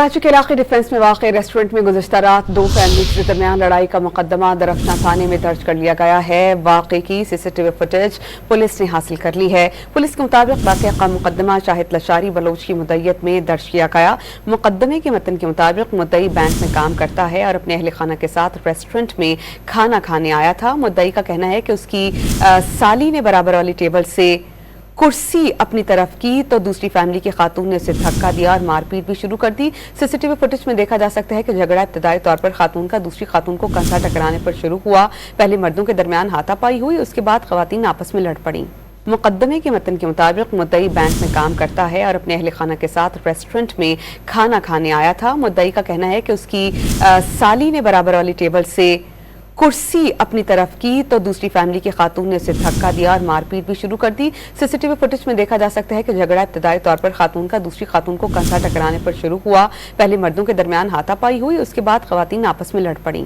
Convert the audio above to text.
कराची के इलाके डिफेंस में वाक़ रेस्टोरेंट में गुज़श्ता रात दो फैमिलीज़ के दरमियान लड़ाई का मुकदमा दरअफ्ता थाने में दर्ज कर लिया गया है। वाक़े की सीसीटीवी फुटेज पुलिस ने हासिल कर ली है। पुलिस के मुताबिक वाक़े का मुकदमा शाहिद लशारी बलोच की मुद्दईयत में दर्ज किया गया। मुकदमे के मतन के मुताबिक मुद्दई बैंक में काम करता है और अपने अहल खाना के साथ रेस्टोरेंट में खाना खाने आया था। मुद्दई का कहना है कि उसकी साली ने बराबर वाली टेबल से कुर्सी अपनी तरफ की तो दूसरी फैमिली की खातून ने उसे धक्का दिया और मारपीट भी शुरू कर दी। सीसीटीवी फुटेज में देखा जा सकता है कि झगड़ा इब्तदाई तौर पर खातून का दूसरी खातून को कंधा टकराने पर शुरू हुआ। पहले मर्दों के दरमियान हाथापाई हुई, उसके बाद खवातीन आपस में लड़ पड़ी। मुकदमे के मतन के मुताबिक मुद्दई बैंक में काम करता है और अपने अहल खाना के साथ रेस्टोरेंट में खाना खाने आया था। मुद्दई का कहना है कि उसकी साली ने बराबर वाली टेबल से कुर्सी अपनी तरफ की तो दूसरी फैमिली की खातून ने उसे धक्का दिया और मारपीट भी शुरू कर दी। सीसीटीवी फुटेज में देखा जा सकता है कि झगड़ा इब्तदाई तौर पर खातून का दूसरी खातून को कंधा टकराने पर शुरू हुआ। पहले मर्दों के दरमियान हाथापाई हुई, उसके बाद खवातीन आपस में लड़ पड़ी।